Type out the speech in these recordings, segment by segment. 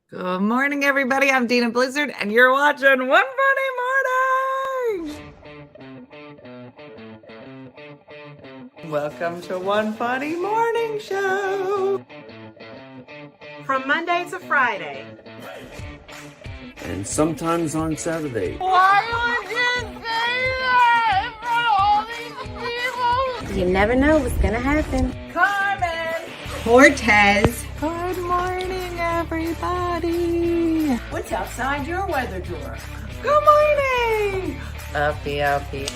Good morning, everybody. I'm Dina Blizzard, and you're watching One Funny Morning. Welcome to One Funny Morning Show. From Monday to Friday. And sometimes on Saturday. Why would you say that in front of all these people? You never know what's gonna happen. Carmen. Cortez. Good morning, everybody. What's outside your weather door? Good morning. Uppie, everybody.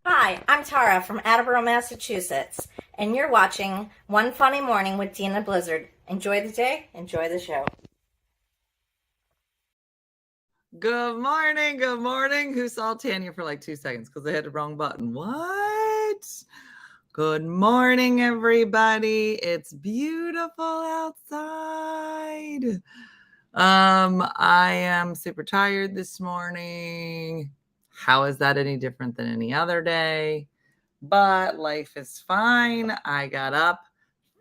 Hi, I'm Tara from Attleboro, Massachusetts, and you're watching One Funny Morning with Dina Blizzard. Enjoy the day, enjoy the show. Good morning. Good morning. Who saw Tanya for like 2 seconds because they had the wrong button? What? Good morning, everybody. It's beautiful outside. I am super tired this morning. How is that any different than any other day? But life is fine. I got up,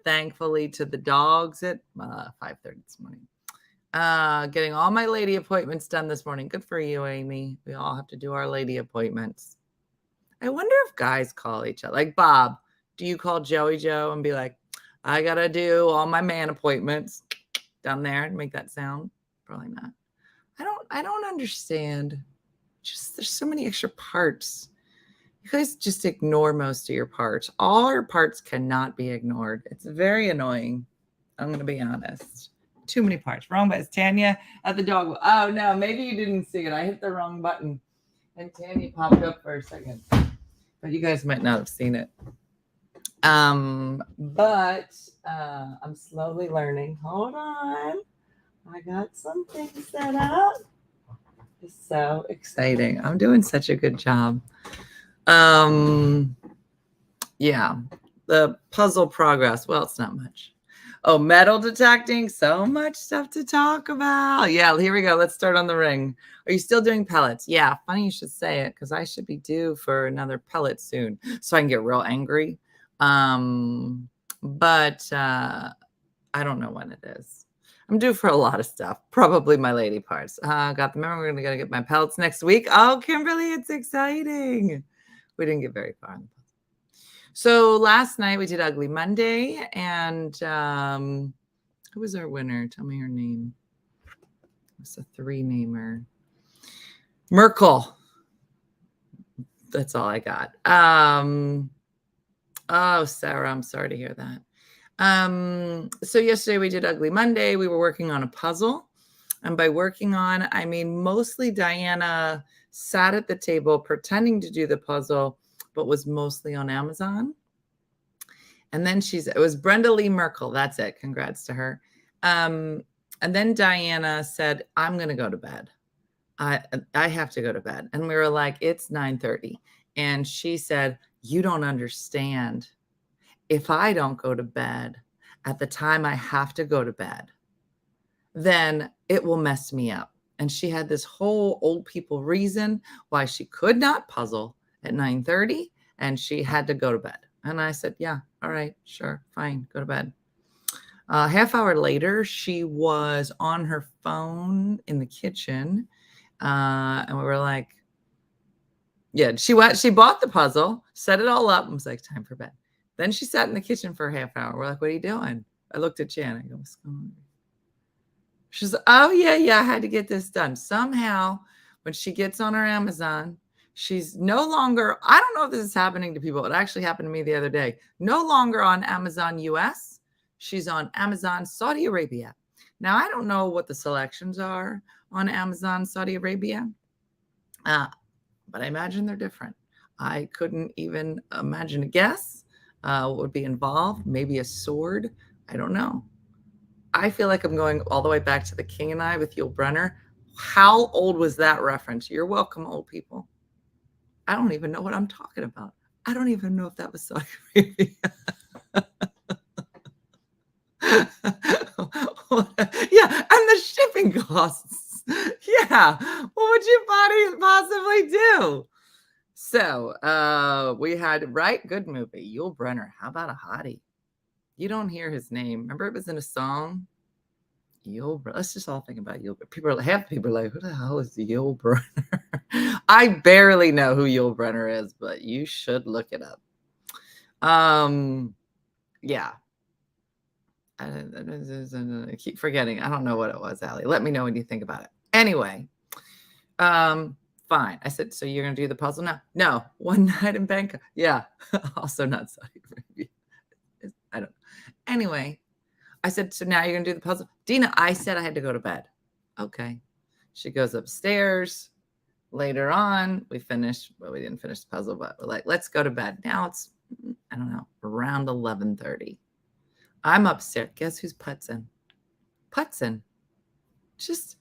thankfully, to the dogs at 5:30 this morning. Getting all my lady appointments done this morning. Good for you, Amy. We all have to do our lady appointments. I wonder if guys call each other. Like Bob, do you call Joey Joe and be like, I got to do all my man appointments down there and make that sound? Probably not. I don't understand. Just there's so many extra parts. You guys just ignore most of your parts. All your parts cannot be ignored. It's very annoying. I'm going to be honest. Too many parts. Wrong button. Tanya at the dog. Oh, no. Maybe you didn't see it. I hit the wrong button. And Tanya popped up for a second. But you guys might not have seen it. But I'm slowly learning. Hold on. I got something set up. It's so exciting. I'm doing such a good job. Yeah. The puzzle progress. Well, it's not much. Oh, metal detecting. So much stuff to talk about. Yeah, here we go. Let's start on the ring. Are you still doing pellets? Yeah, funny you should say it because I should be due for another pellet soon so I can get real angry. But I don't know when it is. I'm due for a lot of stuff. Probably my lady parts. Got the memo. We're going to get my pellets next week. Oh, Kimberly, it's exciting. We didn't get very far. So last night we did Ugly Monday, and who was our winner? Tell me her name. It's a 3-namer. Merkel. That's all I got. Oh, Sarah, I'm sorry to hear that. So yesterday we did Ugly Monday. We were working on a puzzle. And by working on, I mean mostly Diana sat at the table pretending to do the puzzle, but was mostly on Amazon. And then it was Brenda Lee Merkel. That's it. Congrats to her. And then Diana said, I'm going to go to bed. I have to go to bed. And we were like, it's 9:30. And she said, you don't understand. If I don't go to bed at the time I have to go to bed, then it will mess me up. And she had this whole old people reason why she could not puzzle at 9:30 and she had to go to bed. And I said, yeah, all right, sure, fine, go to bed. Half hour later, she was on her phone in the kitchen. And we were like, yeah, she bought the puzzle, set it all up, and was like, time for bed. Then she sat in the kitchen for a half hour. We're like, what are you doing? I looked at Jan. I go, what's going on? She's like, oh, yeah, I had to get this done. Somehow, when she gets on her Amazon, she's no longer, I don't know if this is happening to people. It actually happened to me the other day. No longer on Amazon US. She's on Amazon Saudi Arabia. Now, I don't know what the selections are on Amazon Saudi Arabia, but I imagine they're different. I couldn't even imagine a guess what would be involved. Maybe a sword. I don't know. I feel like I'm going all the way back to The King and I with Yul Brynner. How old was that reference? You're welcome, old people. I don't even know what I'm talking about. I don't even know if that was Saudi Arabia. Yeah, and the shipping costs. Yeah, what would you possibly do? So we had good movie. Yul Brynner. How about a hottie? You don't hear his name. Remember it was in a song? Yul Brynner. Let's just all think about Yul Brynner. Half people are like, who the hell is Yul Brynner? I barely know who Yul Brynner is, but you should look it up. Yeah. I keep forgetting. I don't know what it was, Allie. Let me know when you think about it. Anyway, fine. I said, so you're going to do the puzzle now? No. One night in Bangkok. Yeah. Also not Saudi Arabia. I don't know. Anyway, I said, so now you're going to do the puzzle? Dina, I said I had to go to bed. Okay. She goes upstairs. Later on, we finished. Well, we didn't finish the puzzle, but we're like, let's go to bed. Now it's, I don't know, around 11:30. I'm upstairs. Guess who's putzing? Putzing. Just,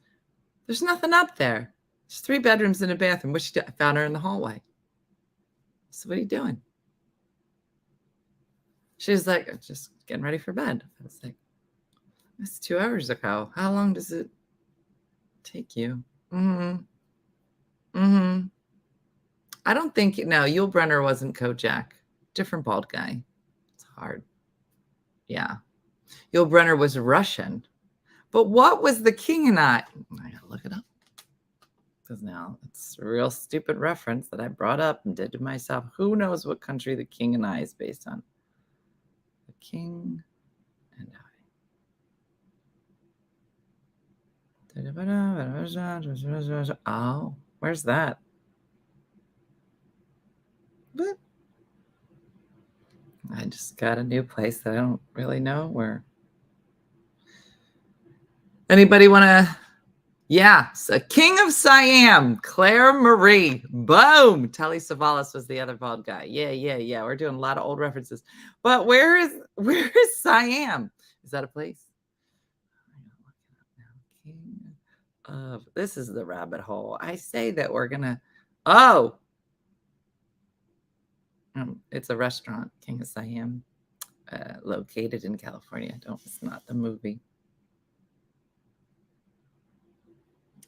there's nothing up there. There's 3 bedrooms and a bathroom. What she did? I found her in the hallway. So what are you doing? She's like, just getting ready for bed. I was like, it's 2 hours ago. How long does it take you? I don't think, no, Yul Brynner wasn't Kojak. Different bald guy. It's hard. Yeah. Yul Brynner was Russian. But what was the King and I gotta look it up. Because now it's a real stupid reference that I brought up and did to myself. Who knows what country the King and I is based on? The King and I. Oh, where's that? What? I just got a new place that I don't really know where. Anybody want to? Yeah, so King of Siam, Claire Marie. Boom. Telly Savalas was the other bald guy. Yeah. We're doing a lot of old references. But where is Siam? Is that a place? King of, this is the rabbit hole. I say that we're gonna. Oh, it's a restaurant, King of Siam, located in California. It's not the movie.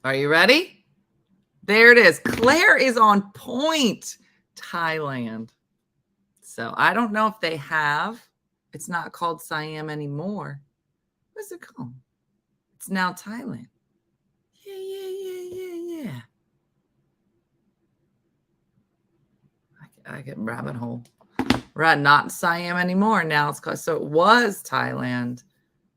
Are you ready? There it is. Claire is on point. Thailand. So I don't know if they have. It's not called Siam anymore. What's it called? It's now Thailand. Yeah. I get rabbit hole. Right, not Siam anymore. Now it's called. So it was Thailand.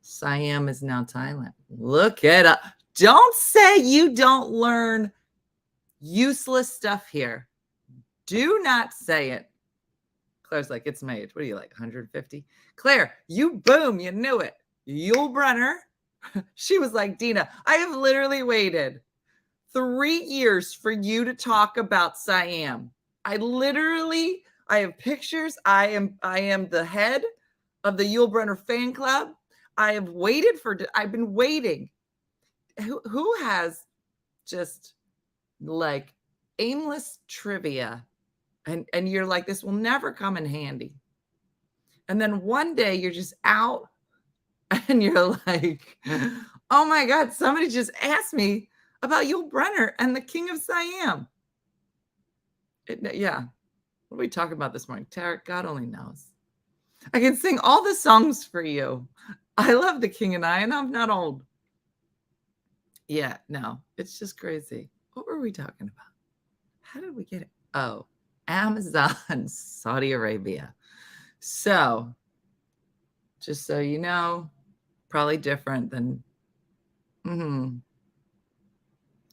Siam is now Thailand. Look it up. Don't say you don't learn useless stuff here. Do not say it. Claire's like, it's my age. What are you, like, 150? Claire, you knew it. Yul Brynner. She was like, Dina, I have literally waited 3 years for you to talk about Siam. I have pictures. I am the head of the Yul Brynner fan club. I've been waiting. Who has just like aimless trivia and you're like, this will never come in handy. And then one day you're just out and you're like, oh my God, somebody just asked me about Yul Brynner and the King of Siam. Yeah. What are we talking about this morning? Tarek, God only knows. I can sing all the songs for you. I love the King and I, and I'm not old. Yeah, no, it's just crazy. What were we talking about? How did we get it? Oh, Amazon, Saudi Arabia. So, just so you know, probably different than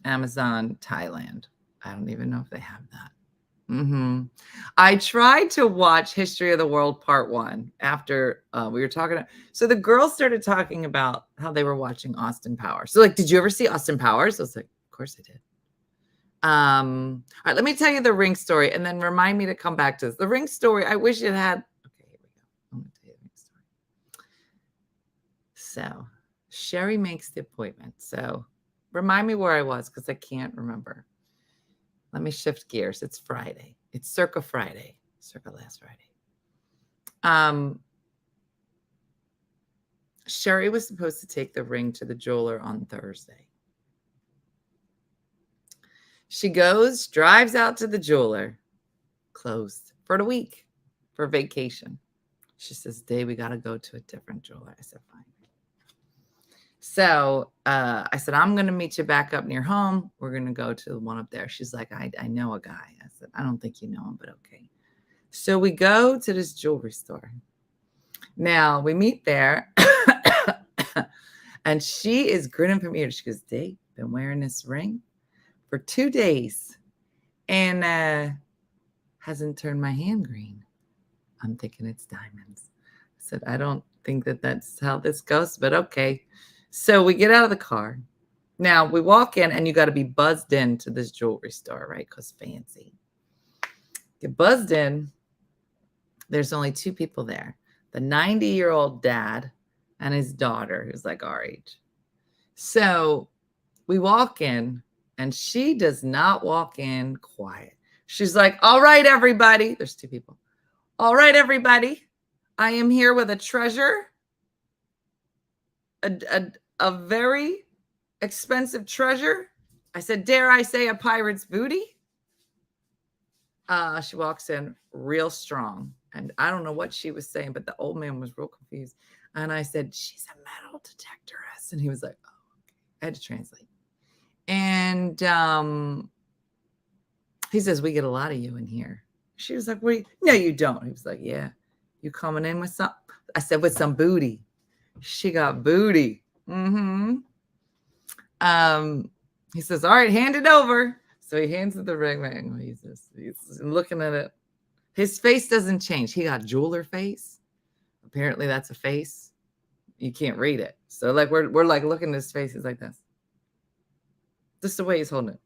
Amazon, Thailand. I don't even know if they have that. I tried to watch History of the World Part 1 after we were talking. So the girls started talking about how they were watching Austin Powers. So like, did you ever see Austin Powers? I was like, of course I did. All right, let me tell you the ring story and then remind me to come back to this. The ring story, I wish it had. Okay, here we go. I'm going to tell you the ring story. So Sherry makes the appointment. So remind me where I was because I can't remember. Let me shift gears. It's Friday. It's circa Friday. Circa last Friday. Sherry was supposed to take the ring to the jeweler on Thursday. She drives out to the jeweler. closed for the week for vacation. She says, Dave, we got to go to a different jeweler. I said, fine. So I said, I'm going to meet you back up near home. We're going to go to the one up there. She's like, I know a guy. I said, I don't think you know him, but okay. So we go to this jewelry store. Now we meet there and she is grinning from ear to ear. She goes, Dave, been wearing this ring for 2 days and hasn't turned my hand green. I'm thinking it's diamonds. I said, I don't think that's how this goes, but okay. So we get out of the car. Now we walk in and you got to be buzzed into this jewelry store, right? Because fancy. Get buzzed in. There's only 2 people there. The 90-year-old dad and his daughter, who's like our age. So we walk in and she does not walk in quiet. She's like, all right, everybody. There's 2 people. All right, everybody. I am here with a treasure. A very expensive treasure. I said, dare I say a pirate's booty? She walks in real strong. And I don't know what she was saying, but the old man was real confused. And I said, she's a metal detectorist. And he was like, oh, okay. I had to translate. And he says, we get a lot of you in here. She was like, no, you don't. He was like, yeah. You coming in with some? I said, with some booty. She got booty. Mm-hmm. He says, all right, hand it over. So he hands it the ring. Man, he's looking at it. His face doesn't change. He got jeweler face. Apparently that's a face. You can't read it. So like we're like looking at his face. He's like this. Just the way he's holding it.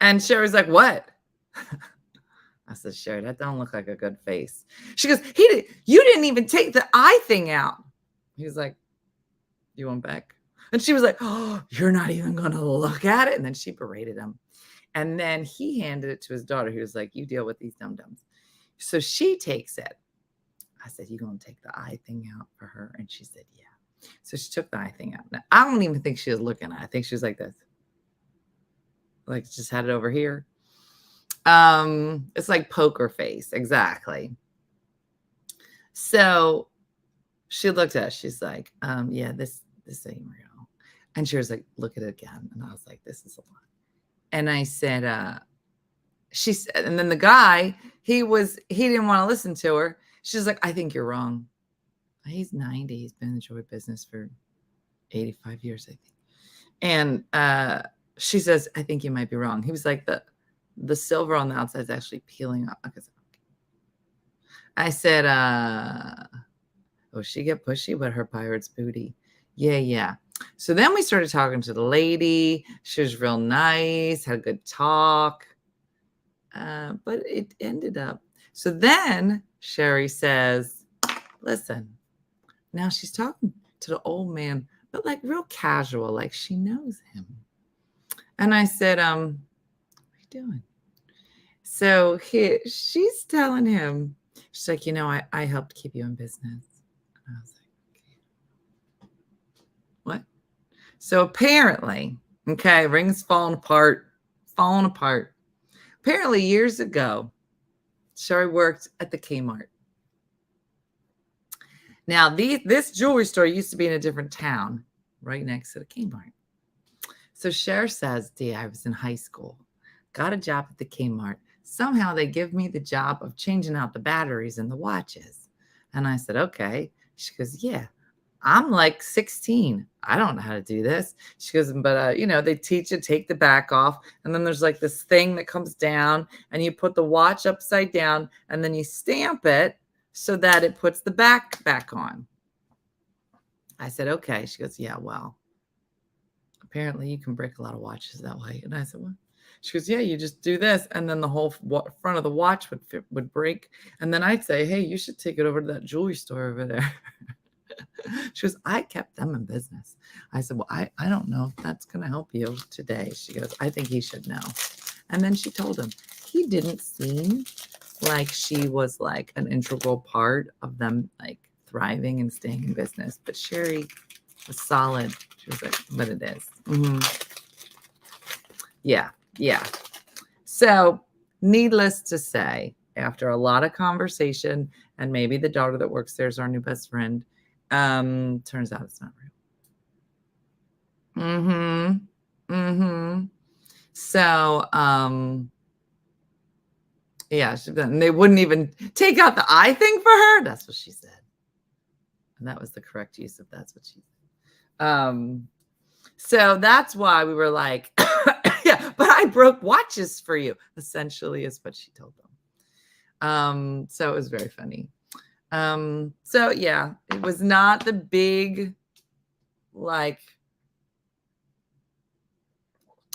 And Sherry's like, what? I said, Sherry, that don't look like a good face. She goes, you didn't even take the eye thing out. He was like, you want back? And she was like, oh, you're not even going to look at it. And then she berated him. And then he handed it to his daughter. He was like, you deal with these dum-dums. So she takes it. I said, you going to take the eye thing out for her? And she said, yeah. So she took the eye thing out. Now, I don't even think she was looking at it. I think she was like this. Like just had it over here. It's like poker face. Exactly. So she looked at it. She's like, yeah, this ain't real. And she was like, look at it again. And I was like, this is a lot. And I said, and then the guy, he didn't want to listen to her. She's like, I think you're wrong. He's 90. He's been in the jewelry business for 85 years, I think. And she says, I think you might be wrong. He was like, the silver on the outside is actually peeling off. I said, oh, she get pushy with her pirate's booty. Yeah. So then we started talking to the lady. She was real nice, had a good talk. But it ended up. So then Sherry says, listen, now she's talking to the old man, but like real casual, like she knows him. And I said, what are you doing? So she's telling him, she's like, I helped keep you in business. And I was like, okay. What? So apparently, okay, rings falling apart. Apparently years ago, Sherry worked at the Kmart. Now, this jewelry store used to be in a different town right next to the Kmart. So Cher says, I was in high school, got a job at the Kmart. Somehow they give me the job of changing out the batteries in the watches. And I said, okay. She goes, yeah, I'm like 16. I don't know how to do this. She goes, but, they teach you, take the back off. And then there's like this thing that comes down and you put the watch upside down and then you stamp it so that it puts the back on. I said, okay. She goes, yeah, well, apparently you can break a lot of watches that way. And I said, what? She goes, yeah, you just do this. And then the whole front of the watch would break. And then I'd say, hey, you should take it over to that jewelry store over there. She goes, I kept them in business. I said, well, I don't know if that's going to help you today. She goes, I think he should know. And then she told him, he didn't seem like she was like an integral part of them like thriving and staying in business. But Sherry was solid. She was like, but it is. Mm-hmm. Yeah. So, needless to say, after a lot of conversation, and maybe the daughter that works there is our new best friend, turns out it's not real. So, yeah, and they wouldn't even take out the eye thing for her. That's what she said. And that was the correct use of that's what she said. So that's why we were like, yeah, but I broke watches for you, essentially is what she told them. So it was very funny. So yeah, it was not the big, like,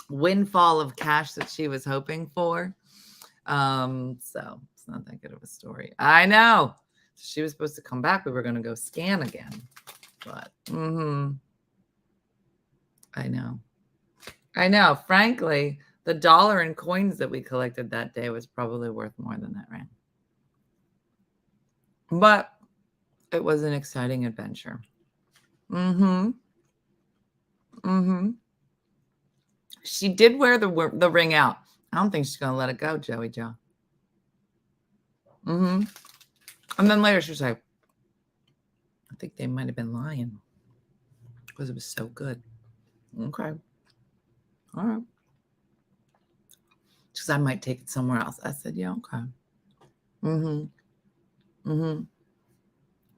windfall of cash that she was hoping for. So it's not that good of a story. I know. She was supposed to come back. We were going to go scan again, but I know. Frankly, the dollar in coins that we collected that day was probably worth more than that ring. But it was an exciting adventure. She did wear the ring out. I don't think she's going to let it go, Joey Joe. And then later she was like, I think they might have been lying because it was so good. Okay. All right. Because I might take it somewhere else. I said, yeah, okay.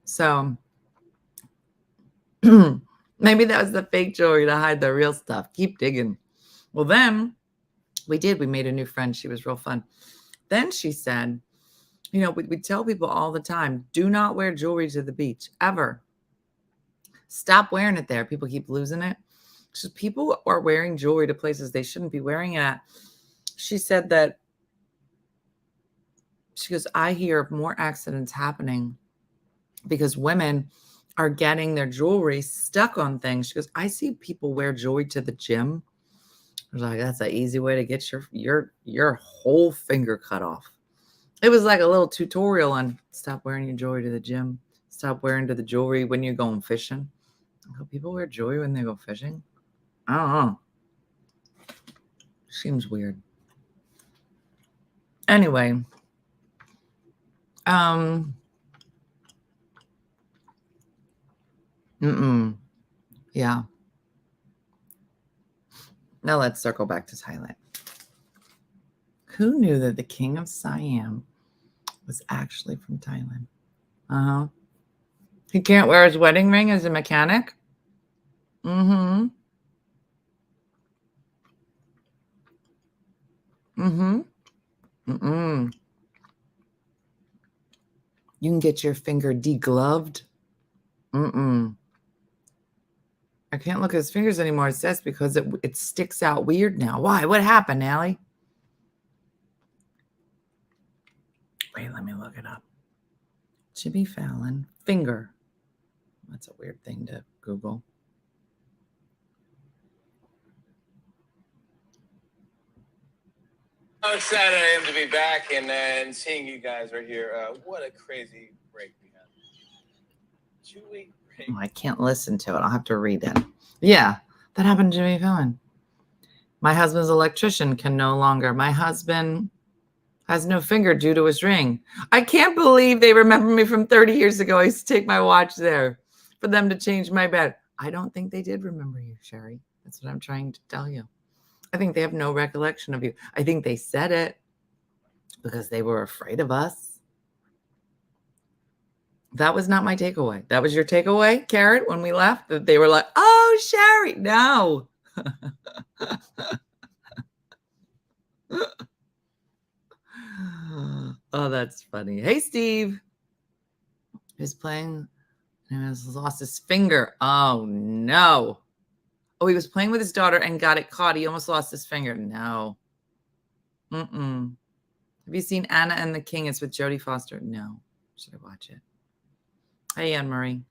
So maybe that was the fake jewelry to hide the real stuff. Keep digging. Well, then we made a new friend. She was real fun. Then she said, you know, we tell people all the time, do not wear jewelry to the beach, ever. Stop wearing it there. People keep losing it. So people are wearing jewelry to places they shouldn't be wearing it at. She said that, she goes, I hear more accidents happening because women are getting their jewelry stuck on things. She goes, I see people wear jewelry to the gym. I was like, that's an easy way to get your whole finger cut off. It was like a little tutorial on stop wearing your jewelry to the gym. Stop wearing to the jewelry when you're going fishing. People wear jewelry when they go fishing? I don't know. Seems weird. Anyway. Yeah. Now let's circle back to Thailand. Who knew that the King of Siam was actually from Thailand? He can't wear his wedding ring as a mechanic? You can get your finger degloved? I can't look at his fingers anymore. It says because it sticks out weird now. Why? What happened, Allie? Wait, let me look it up. Jimmy Fallon, finger. That's a weird thing to Google. How excited I am to be back and seeing you guys right here. What a crazy break we had. 2-week break. Oh, I can't listen to it. I'll have to read it. Yeah, that happened to Jimmy Fallon. My husband's electrician can no longer. My husband has no finger due to his ring. I can't believe they remember me from 30 years ago. I used to take my watch there for them to change my bed. I don't think they did remember you, Sherry. That's what I'm trying to tell you. I think they have no recollection of you. I think they said it because they were afraid of us. That was not my takeaway. That was your takeaway, Carrot, when we left? That they were like, oh, Sherry. No. Oh, that's funny. Hey, Steve. He's playing and has lost his finger. Oh, no. Oh, he was playing with his daughter and got it caught. He almost lost his finger. No. Have you seen Anna and the King? It's with Jodie Foster. No. Should I watch it? Hey, Anne-Marie.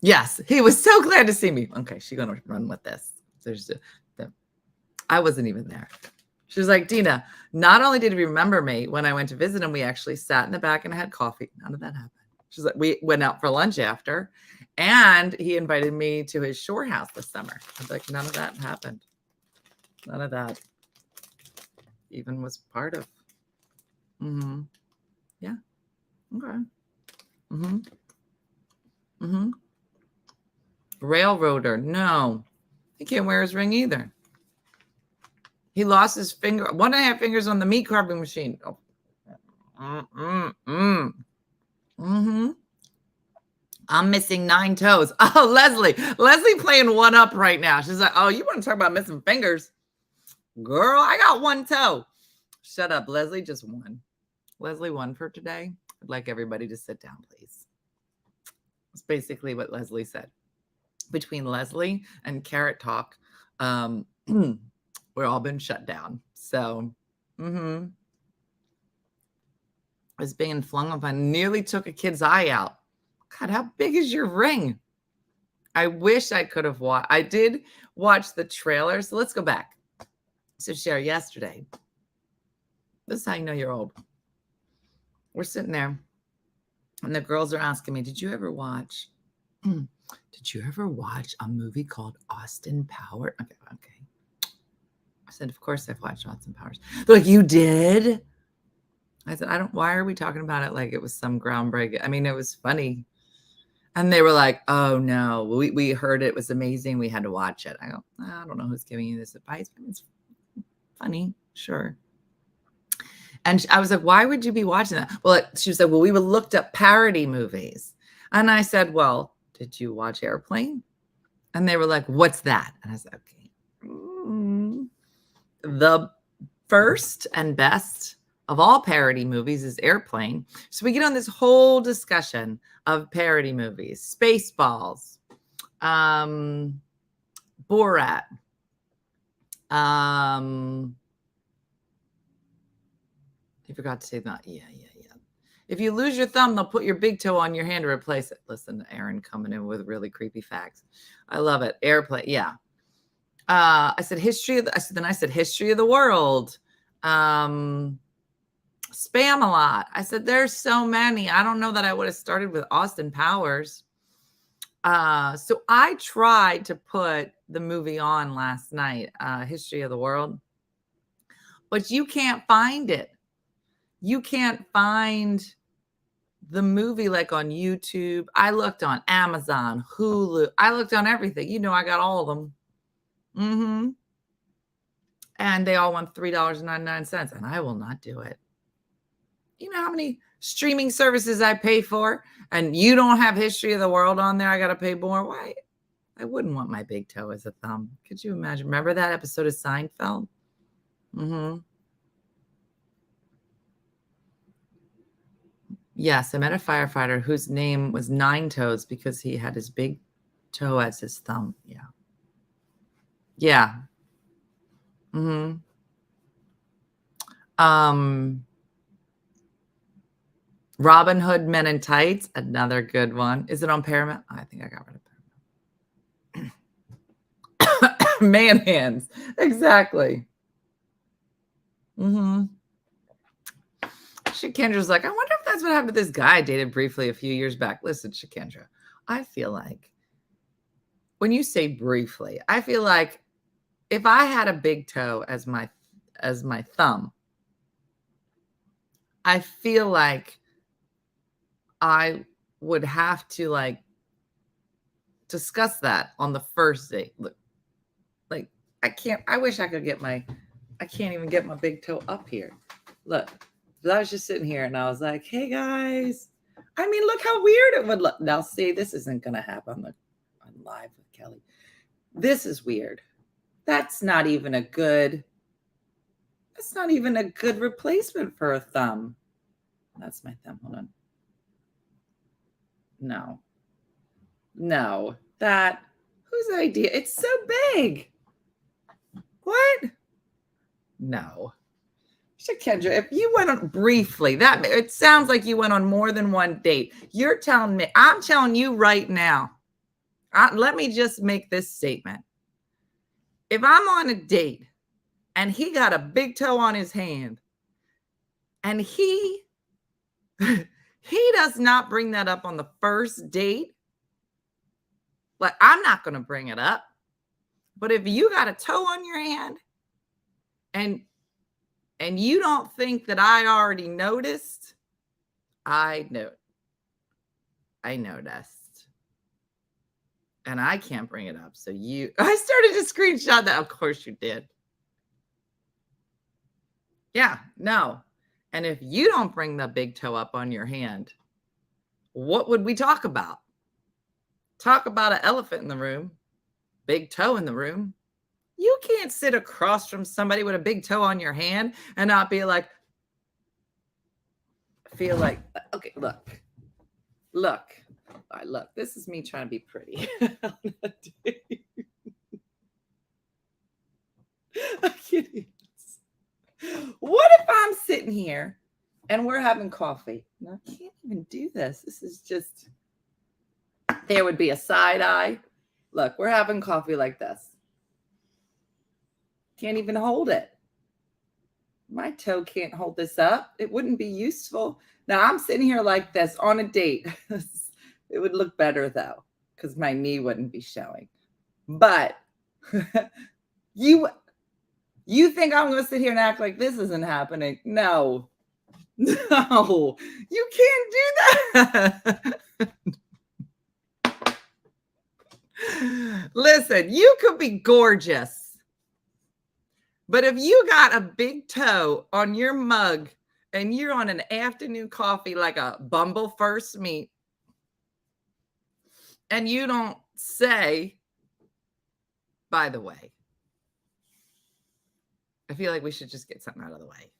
Yes, he was so glad to see me. Okay, she's going to run with this. I wasn't even there. She was like, Dina, not only did he remember me when I went to visit him, we actually sat in the back and had coffee. None of that happened. She's like, we went out for lunch after, And he invited me to his shore house this summer. I was like, none of that happened. None of that even was part of. Mm-hmm. Yeah. Okay. Mm-hmm. Mm-hmm. Railroader. No. He can't wear his ring either. He lost his finger, 1.5 fingers on the meat carving machine. Oh. Mm-hmm. I'm missing 9 toes. Oh, Leslie playing one up right now. She's like, oh, you want to talk about missing fingers? Girl, I got 1 toe. Shut up. Leslie just won. Leslie won for today. I'd like everybody to sit down, please. That's basically what Leslie said. Between Leslie and Carrot Talk, we're all been shut down. So, I was being flung up. I nearly took a kid's eye out. God, how big is your ring? I wish I could have watched. I did watch the trailer. So let's go back. So share yesterday. This is how you know you're old. We're sitting there and the girls are asking me, did you ever watch a movie called Austin Powers? Okay. I said, of course I've watched Austin Powers. They're like, you did? I said, why are we talking about it like it was some groundbreaking? I mean, it was funny. And they were like, oh no, we heard it was amazing. We had to watch it. I go, I don't know who's giving you this advice, but it's funny. Sure. And I was like, why would you be watching that? Well, she said, well, we looked up parody movies. And I said, well, did you watch Airplane? And they were like, what's that? And I said, okay. The first and best of all parody movies is Airplane. So we get on this whole discussion of parody movies, Spaceballs, Borat, you forgot to say that. Yeah. If you lose your thumb, they'll put your big toe on your hand to replace it. Listen, Aaron coming in with really creepy facts. I love it. Airplane. Yeah. I said history of the world. Spam-A-Lot. I said, there's so many. I don't know that I would have started with Austin Powers. So I tried to put the movie on last night, History of the World, but you can't find it. You can't find the movie like on YouTube. I looked on Amazon, Hulu. I looked on everything. You know, I got all of them. And they all want $3.99, and I will not do it. You know how many streaming services I pay for, and you don't have History of the World on there? I got to pay more. Why? I wouldn't want my big toe as a thumb. Could you imagine? Remember that episode of Seinfeld? Yes, I met a firefighter whose name was 9 Toes because he had his big toe as his thumb. Yeah. Robin Hood Men in Tights, another good one. Is it on Paramount? I think I got rid of Paramount. Man hands. Exactly. Shakendra's like, I wonder if that's what happened to this guy I dated briefly a few years back. Listen, Shakendra, I feel like when you say briefly, I feel like if I had a big toe as my thumb, I feel like I would have to like discuss that on the first date. Look, like I wish I could I can't even get my big toe up here. Look. I was just sitting here and I was like, hey guys, I mean, look how weird it would look. Now see, this isn't going to happen on Live with Kelly. This is weird. That's not even a good replacement for a thumb. That's my thumb. Hold on. No, whose idea? It's so big. What? No. Shakendra, if you went on briefly, it sounds like you went on more than one date. You're telling me, I'm telling you right now. Let me just make this statement. If I'm on a date and he got a big toe on his hand and he does not bring that up on the first date, Like, I'm not going to bring it up. But if you got a toe on your hand and you don't think that I already noticed, I noticed. And I can't bring it up. So I started to screenshot that. Of course you did. Yeah, no. And if you don't bring the big toe up on your hand, what would we talk about? Talk about an elephant in the room, big toe in the room. You can't sit across from somebody with a big toe on your hand and not be like, feel like, okay, look. All right, look, this is me trying to be pretty. I can't even. What if I'm sitting here and we're having coffee? No, I can't even do this. This is just, there would be a side eye. Look, we're having coffee like this. Can't even hold it. My toe can't hold this up. It wouldn't be useful. Now I'm sitting here like this on a date. It would look better though, because my knee wouldn't be showing. But you think I'm going to sit here and act like this isn't happening? No, you can't do that. Listen, you could be gorgeous, but if you got a big toe on your mug and you're on an afternoon coffee like a Bumble first meet, and you don't say, by the way, I feel like we should just get something out of the way.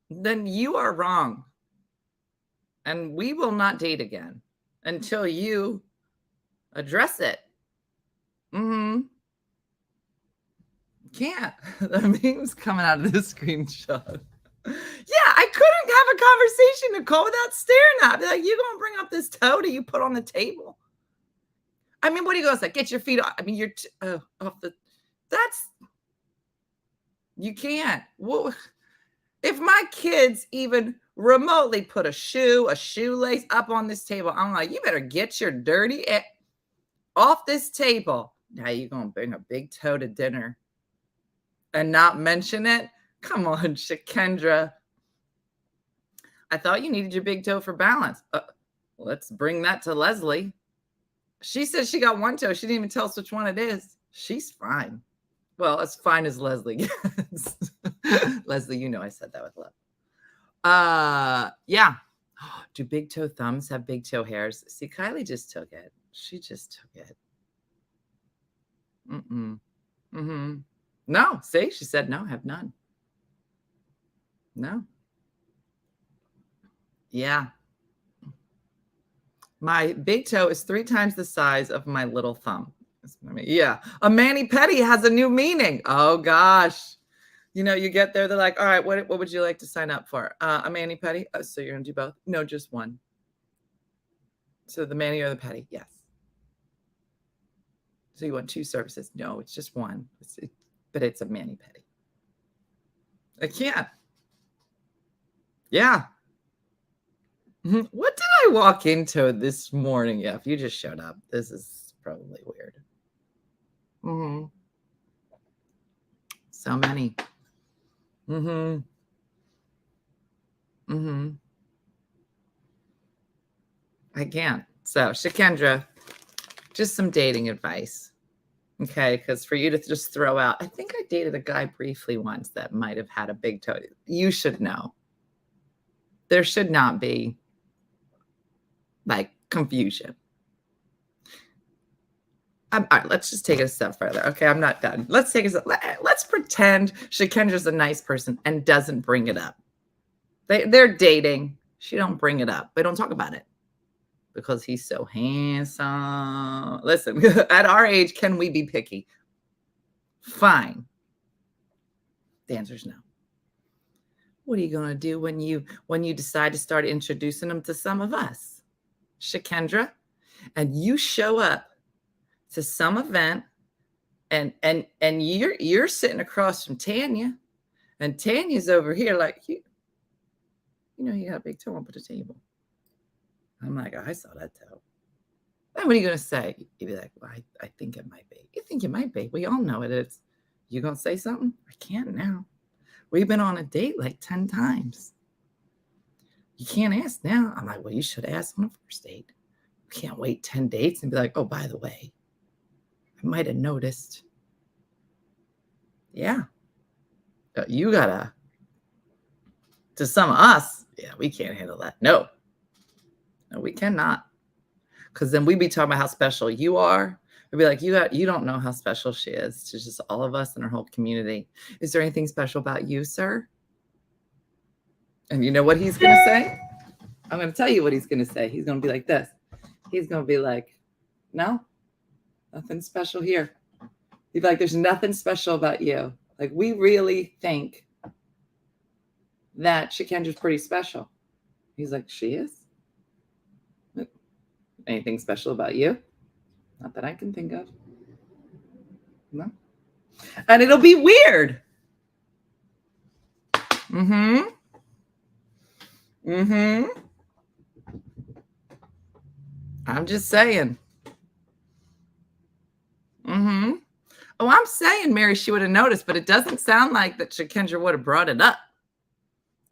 Then you are wrong. And we will not date again until you address it. Can't. The meme's coming out of this screenshot. Yeah, I couldn't have a conversation, Nicole, without staring at it. Be like, you gonna bring up this toe that you put on the table? I mean, what do you go say? Get your feet off. I mean, you're off the. You can't. Well, if my kids even remotely put a shoelace up on this table, I'm like, you better get your dirty off this table. Now you're gonna bring a big toe to dinner and not mention it? Come on, Shakendra. I thought you needed your big toe for balance. Let's bring that to Leslie. She said she got one toe. She didn't even tell us which one it is. She's fine. Well, as fine as Leslie gets. Leslie, you know I said that with love. Yeah. Do big toe thumbs have big toe hairs? See, Kylie just took it. She just took it. No, see, she said no, have none. No. Yeah. My big toe is 3 times the size of my little thumb. Yeah. A mani-pedi has a new meaning. Oh, gosh. You know, you get there, they're like, all right, what would you like to sign up for? A mani-pedi? Oh, so you're going to do both? No, just one. So the mani or the pedi? Yes. So you want 2 services? No, it's just one. But it's a mani-pedi. I can't. Yeah. What did I walk into this morning? Yeah, if you just showed up, this is probably weird. So many. I can't. So, Shakendra, just some dating advice. Okay, because for you to just throw out, I think I dated a guy briefly once that might have had a big toe. You should know. There should not be like confusion. All right, let's just take it a step further. Okay, I'm not done. Let's pretend Shakendra's a nice person and doesn't bring it up. They're dating. She don't bring it up. They don't talk about it because he's so handsome. Listen, at our age, can we be picky? Fine. The answer is no. What are you going to do when you decide to start introducing them to some of us? Shakendra, and you show up to some event and you're sitting across from Tanya, and Tanya's over here like, you know, you got a big toe up at the table. I'm like, I saw that toe. Then what are you going to say? You'd be like, well, I think it might be. You think it might be. We all know it is. You going to say something? I can't now. We've been on a date like 10 times. You can't ask now. I'm like, well, you should ask on a first date. You can't wait 10 dates and be like, oh, by the way, I might have noticed. Yeah. You gotta, to some of us, yeah, we can't handle that. No, we cannot. Because then we'd be talking about how special you are. We'd be like, you don't know how special she is to just all of us and our whole community. Is there anything special about you, sir? And you know what he's going to say? I'm going to tell you what he's going to say. He's going to be like this. He's going to be like, no, nothing special here. He'd be like, there's nothing special about you. Like, we really think that Shakendra's pretty special. He's like, she is? Anything special about you? Not that I can think of. No. And it'll be weird. Mm-hmm. I'm just saying. Oh, I'm saying, Mary, she would have noticed, but it doesn't sound like that Shakendra would have brought it up.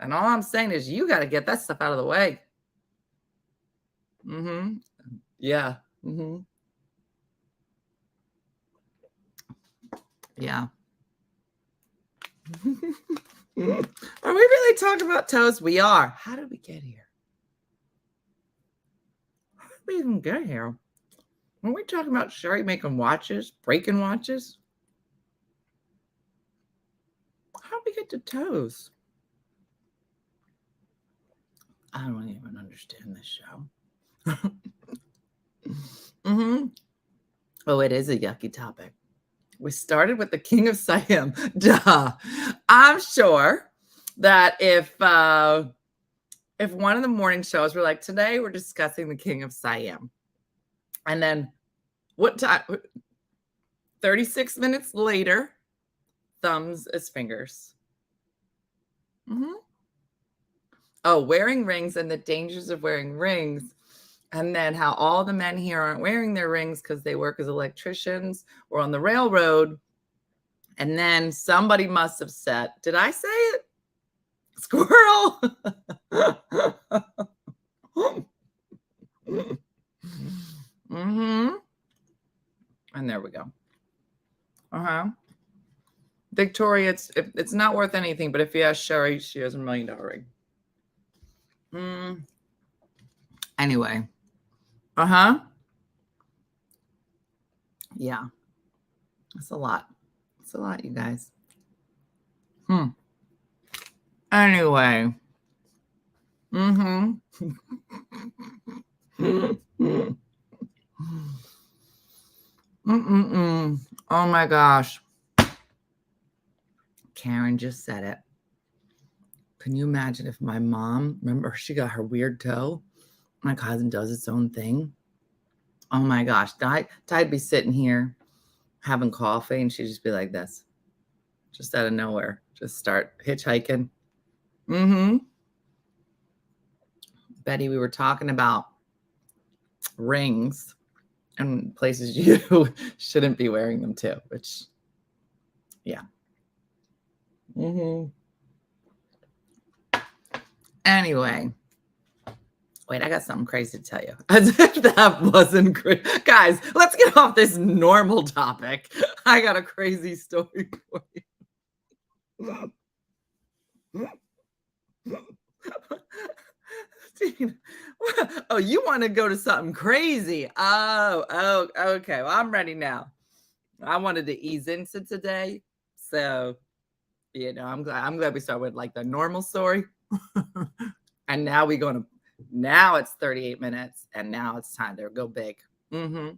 And all I'm saying is you got to get that stuff out of the way. Yeah. Yeah. Are we really talking about toes? We are. How did we get here? How did we even get here? When we talking about Sherry making watches, breaking watches? How did we get to toes? I don't even understand this show. Oh, it is a yucky topic. We started with the King of Siam. Duh. I'm sure that if one of the morning shows were like, today we're discussing the King of Siam. And then what time? 36 minutes later, thumbs as fingers. Oh, wearing rings and the dangers of wearing rings. And then how all the men here aren't wearing their rings because they work as electricians or on the railroad. And then somebody must have said, did I say it? Squirrel. And there we go. Victoria, it's not worth anything, but if you ask Sherry, she has $1 million ring. Anyway. Yeah. That's a lot. It's a lot, you guys. Anyway. Oh my gosh. Karen just said it. Can you imagine if my mom, remember she got her weird toe? My cousin does its own thing. Oh my gosh. I'd be sitting here having coffee and she'd just be like this. Just out of nowhere. Just start hitchhiking. Betty, we were talking about rings and places you shouldn't be wearing them to, which, yeah. Anyway. Wait, I got something crazy to tell you. As if that wasn't great. Guys, let's get off this normal topic. I got a crazy story for you. Oh, you want to go to something crazy? Oh, okay. Well, I'm ready now. I wanted to ease into today. So, I'm glad we started with like the normal story. And now we're going to, now it's 38 minutes and now it's time to go big. All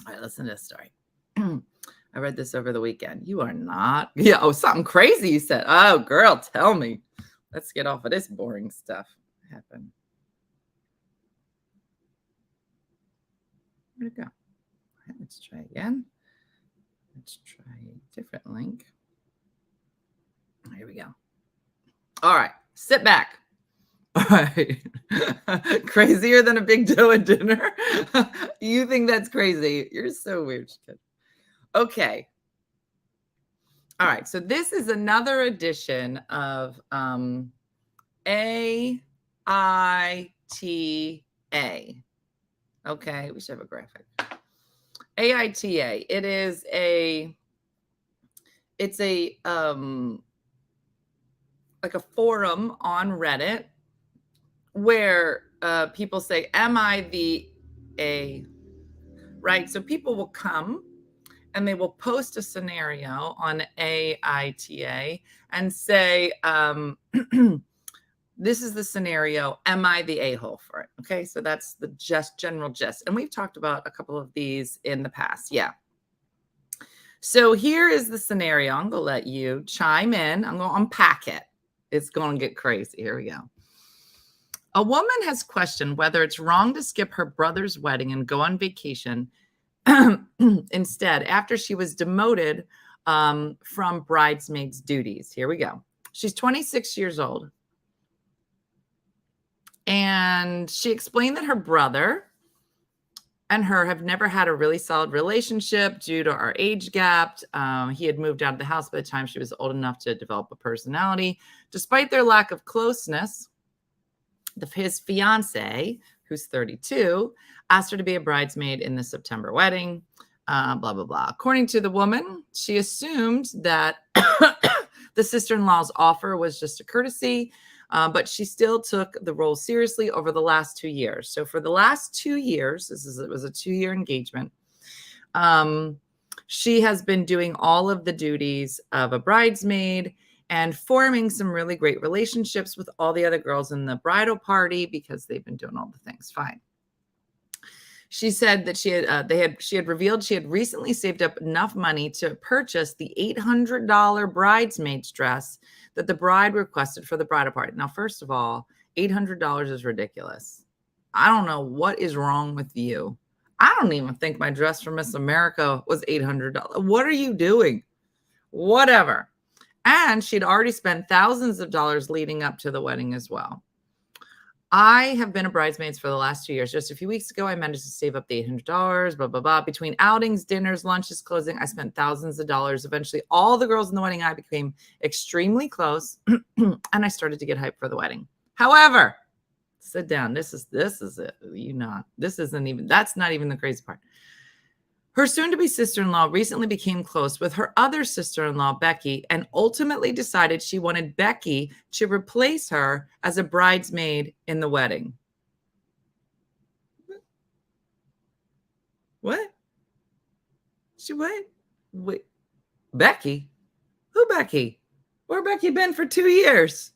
right, listen to this story. I read this over the weekend. You are not. Yeah. Oh, something crazy you said. Oh, girl, tell me. Let's get off of this boring stuff. What happened? Where'd it go? All right, let's try again. Let's try a different link. Here we go. All right. Sit back. All right. Crazier than a big dough at dinner? You think that's crazy. You're so weird. Okay. All right. So this is another edition of AITA. Okay. We should have a graphic. AITA. It's a like a forum on Reddit where people say, am I the A? Right? So people will come and they will post a scenario on AITA and say, this is the scenario. Am I the a-hole for it? Okay, so that's the general gist. And we've talked about a couple of these in the past. Yeah. So here is the scenario. I'm going to let you chime in. I'm going to unpack it. It's going to get crazy. Here we go. A woman has questioned whether it's wrong to skip her brother's wedding and go on vacation instead after she was demoted from bridesmaids' duties. Here we go. She's 26 years old. And she explained that her brother and her have never had a really solid relationship due to our age gap. He had moved out of the house by the time she was old enough to develop a personality. Despite their lack of closeness, his fiance, who's 32, asked her to be a bridesmaid in the September wedding, blah, blah, blah. According to the woman, she assumed that the sister-in-law's offer was just a courtesy, but she still took the role seriously over the last 2 years. So for the last 2 years, it was a 2-year engagement, she has been doing all of the duties of a bridesmaid and forming some really great relationships with all the other girls in the bridal party because they've been doing all the things fine. She said that she had revealed she had recently saved up enough money to purchase the $800 bridesmaid's dress that the bride requested for the bridal party. Now, first of all, $800 is ridiculous. I don't know what is wrong with you. I don't even think my dress for Miss America was $800. What are you doing? Whatever. And she'd already spent thousands of dollars leading up to the wedding as well. I have been a bridesmaid for the last 2 years. Just a few weeks ago, I managed to save up the $800, blah, blah, blah. Between outings, dinners, lunches, closing, I spent thousands of dollars. Eventually, all the girls in the wedding, I became extremely close, and I started to get hyped for the wedding. However, sit down. This is it. That's not even the crazy part. Her soon-to-be sister-in-law recently became close with her other sister-in-law, Becky, and ultimately decided she wanted Becky to replace her as a bridesmaid in the wedding. What? What? Wait. Becky? Who Becky? Where Becky been for 2 years?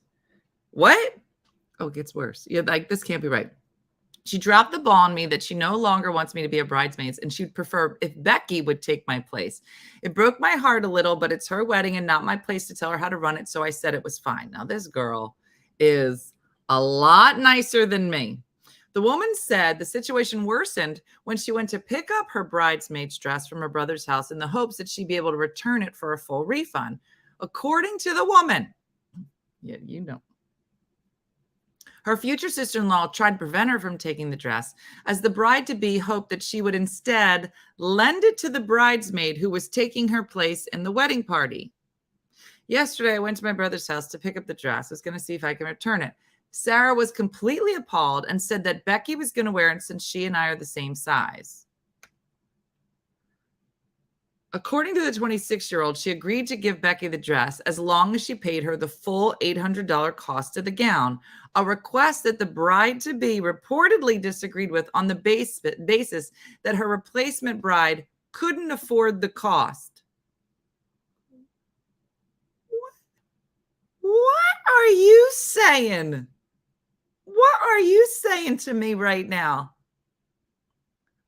What? Oh, it gets worse. Yeah, like this can't be right. She dropped the ball on me that she no longer wants me to be a bridesmaid and she'd prefer if Becky would take my place. It broke my heart a little, but it's her wedding and not my place to tell her how to run it. So I said it was fine. Now, this girl is a lot nicer than me. The woman said the situation worsened when she went to pick up her bridesmaid's dress from her brother's house in the hopes that she'd be able to return it for a full refund. According to the woman, yeah, you know. Her future sister-in-law tried to prevent her from taking the dress, as the bride-to-be hoped that she would instead lend it to the bridesmaid who was taking her place in the wedding party. Yesterday, I went to my brother's house to pick up the dress. I was going to see if I can return it. Sarah was completely appalled and said that Becky was going to wear it since she and I are the same size. According to the 26-year-old, she agreed to give Becky the dress as long as she paid her the full $800 cost of the gown, a request that the bride-to-be reportedly disagreed with on the basis that her replacement bride couldn't afford the cost. What are you saying? What are you saying to me right now?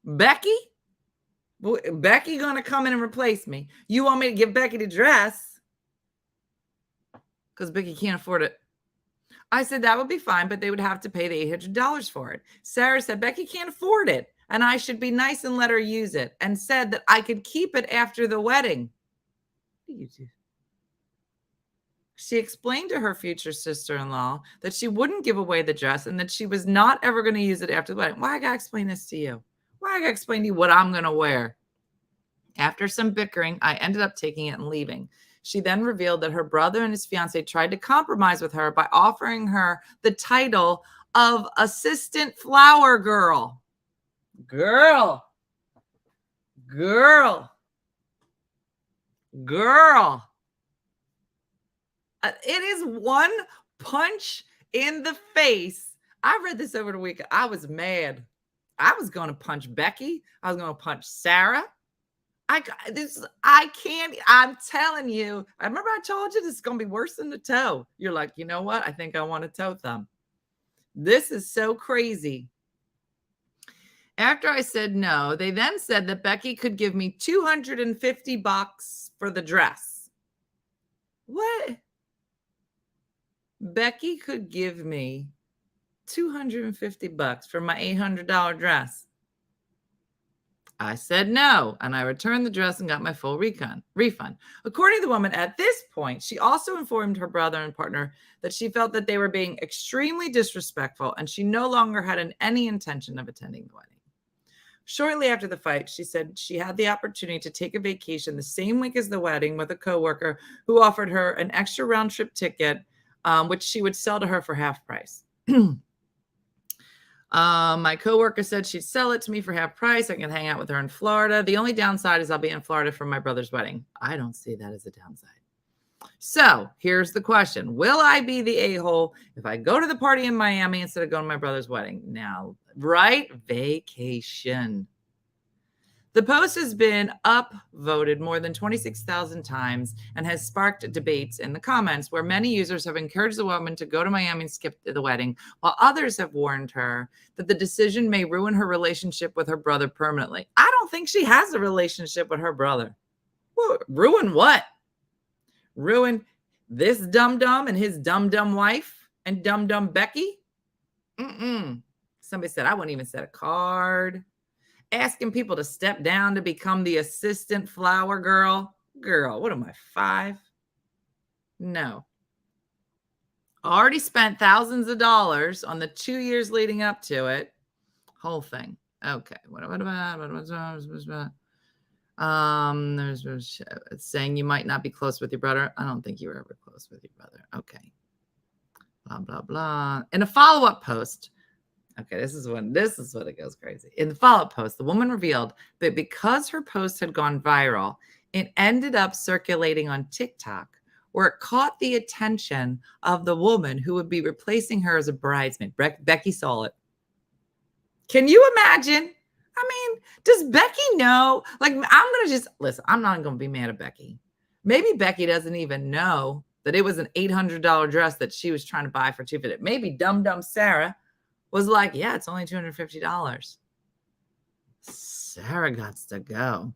Becky? Becky gonna come in and replace me. You want me to give Becky the dress? Because Becky can't afford it. I said that would be fine, but they would have to pay the $800 for it. Sarah said Becky can't afford it, and I should be nice and let her use it, and said that I could keep it after the wedding. What do you do? She explained to her future sister-in-law that she wouldn't give away the dress and that she was not ever going to use it after the wedding. Why I got to explain this to you? Why I got to explain to you what I'm going to wear? After some bickering, I ended up taking it and leaving. She then revealed that her brother and his fiance tried to compromise with her by offering her the title of assistant flower girl. Girl. It is one punch in the face. I read this over the weekend. I was mad. I was going to punch Becky. I was going to punch Sarah. I'm telling you. I remember I told you this is going to be worse than the toe. You're like, you know what? I think I want a toe thumb. This is so crazy. After I said no, they then said that Becky could give me $250 for the dress. What? Becky could give me $250 for my $800 dress. I said no, and I returned the dress and got my full refund. According to the woman, at this point, she also informed her brother and partner that she felt that they were being extremely disrespectful and she no longer had any intention of attending the wedding. Shortly after the fight, she said she had the opportunity to take a vacation the same week as the wedding with a coworker who offered her an extra round-trip ticket, which she would sell to her for half price. My coworker said she'd sell it to me for half price. I can hang out with her in Florida. The only downside is I'll be in Florida for my brother's wedding. I don't see that as a downside. So here's the question. Will I be the a-hole if I go to the party in Miami instead of going to my brother's wedding? Now, right? Vacation. The post has been upvoted more than 26,000 times and has sparked debates in the comments where many users have encouraged the woman to go to Miami and skip the wedding, while others have warned her that the decision may ruin her relationship with her brother permanently. I don't think she has a relationship with her brother. Ruin what? Ruin this dum-dum and his dum-dum wife and dum-dum Becky? Somebody said, I wouldn't even set a card. Asking people to step down to become the assistant flower girl. Girl, what am I, 5? No. Already spent thousands of dollars on the 2 years leading up to it. Whole thing. Okay. What about? There's saying you might not be close with your brother. I don't think you were ever close with your brother. Okay. Blah, blah, blah. In a follow-up post, okay, this is when it goes crazy. In the follow-up post, the woman revealed that because her post had gone viral, it ended up circulating on TikTok, where it caught the attention of the woman who would be replacing her as a bridesmaid. Becky saw it. Can you imagine? I mean, does Becky know? Like, I'm going to just, listen, I'm not going to be mad at Becky. Maybe Becky doesn't even know that it was an $800 dress that she was trying to buy for $250. Maybe Dum Sarah was like, yeah, it's only $250. Sarah got to go.